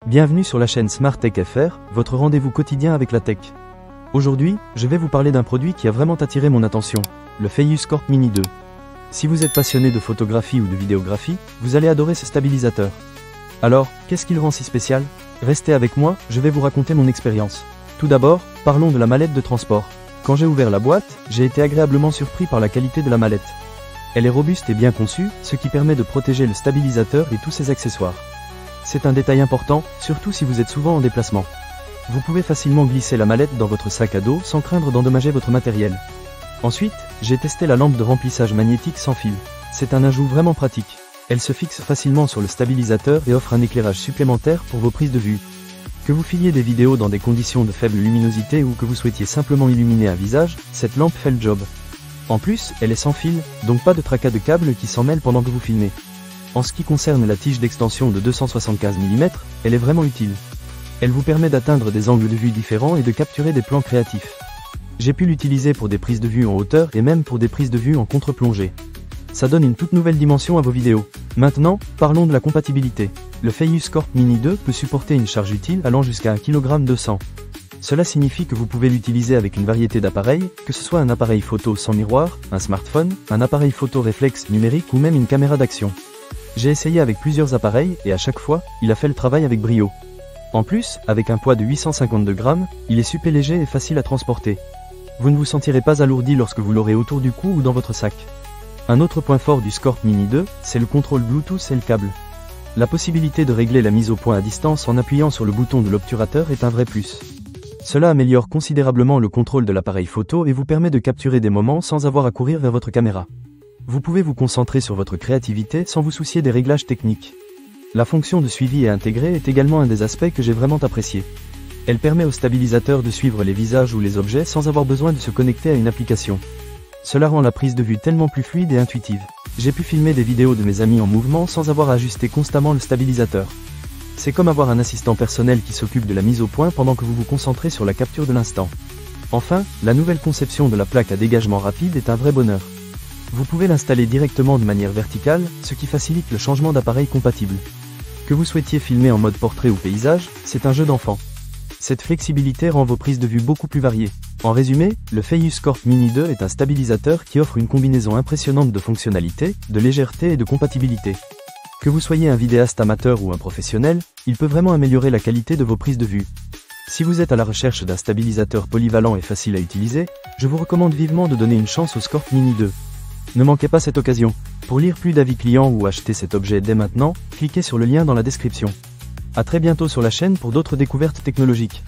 Bienvenue sur la chaîne Smart Tech FR, votre rendez-vous quotidien avec la tech. Aujourd'hui, je vais vous parler d'un produit qui a vraiment attiré mon attention, le Pheius Corp Mini 2. Si vous êtes passionné de photographie ou de vidéographie, vous allez adorer ce stabilisateur. Alors, qu'est-ce qui le rend si spécial? Restez avec moi, je vais vous raconter mon expérience. Tout d'abord, parlons de la mallette de transport. Quand j'ai ouvert la boîte, j'ai été agréablement surpris par la qualité de la mallette. Elle est robuste et bien conçue, ce qui permet de protéger le stabilisateur et tous ses accessoires. C'est un détail important, surtout si vous êtes souvent en déplacement. Vous pouvez facilement glisser la mallette dans votre sac à dos sans craindre d'endommager votre matériel. Ensuite, j'ai testé la lampe de remplissage magnétique sans fil. C'est un ajout vraiment pratique. Elle se fixe facilement sur le stabilisateur et offre un éclairage supplémentaire pour vos prises de vue. Que vous filmiez des vidéos dans des conditions de faible luminosité ou que vous souhaitiez simplement illuminer un visage, cette lampe fait le job. En plus, elle est sans fil, donc pas de tracas de câbles qui s'en mêlent pendant que vous filmez. En ce qui concerne la tige d'extension de 275 mm, elle est vraiment utile. Elle vous permet d'atteindre des angles de vue différents et de capturer des plans créatifs. J'ai pu l'utiliser pour des prises de vue en hauteur et même pour des prises de vue en contre-plongée. Ça donne une toute nouvelle dimension à vos vidéos. Maintenant, parlons de la compatibilité. Le Pheius Corp Mini 2 peut supporter une charge utile allant jusqu'à 1,2 kg. Cela signifie que vous pouvez l'utiliser avec une variété d'appareils, que ce soit un appareil photo sans miroir, un smartphone, un appareil photo réflexe numérique ou même une caméra d'action. J'ai essayé avec plusieurs appareils et à chaque fois, il a fait le travail avec brio. En plus, avec un poids de 852 grammes, il est super léger et facile à transporter. Vous ne vous sentirez pas alourdi lorsque vous l'aurez autour du cou ou dans votre sac. Un autre point fort du Scorp Mini 2, c'est le contrôle Bluetooth et le câble. La possibilité de régler la mise au point à distance en appuyant sur le bouton de l'obturateur est un vrai plus. Cela améliore considérablement le contrôle de l'appareil photo et vous permet de capturer des moments sans avoir à courir vers votre caméra. Vous pouvez vous concentrer sur votre créativité sans vous soucier des réglages techniques. La fonction de suivi et intégré est également un des aspects que j'ai vraiment apprécié. Elle permet au stabilisateur de suivre les visages ou les objets sans avoir besoin de se connecter à une application. Cela rend la prise de vue tellement plus fluide et intuitive. J'ai pu filmer des vidéos de mes amis en mouvement sans avoir à ajuster constamment le stabilisateur. C'est comme avoir un assistant personnel qui s'occupe de la mise au point pendant que vous vous concentrez sur la capture de l'instant. Enfin, la nouvelle conception de la plaque à dégagement rapide est un vrai bonheur. Vous pouvez l'installer directement de manière verticale, ce qui facilite le changement d'appareil compatible. Que vous souhaitiez filmer en mode portrait ou paysage, c'est un jeu d'enfant. Cette flexibilité rend vos prises de vue beaucoup plus variées. En résumé, le Pheius Corp Mini 2 est un stabilisateur qui offre une combinaison impressionnante de fonctionnalités, de légèreté et de compatibilité. Que vous soyez un vidéaste amateur ou un professionnel, il peut vraiment améliorer la qualité de vos prises de vue. Si vous êtes à la recherche d'un stabilisateur polyvalent et facile à utiliser, je vous recommande vivement de donner une chance au Scorp Mini 2. Ne manquez pas cette occasion. Pour lire plus d'avis clients ou acheter cet objet dès maintenant, cliquez sur le lien dans la description. À très bientôt sur la chaîne pour d'autres découvertes technologiques.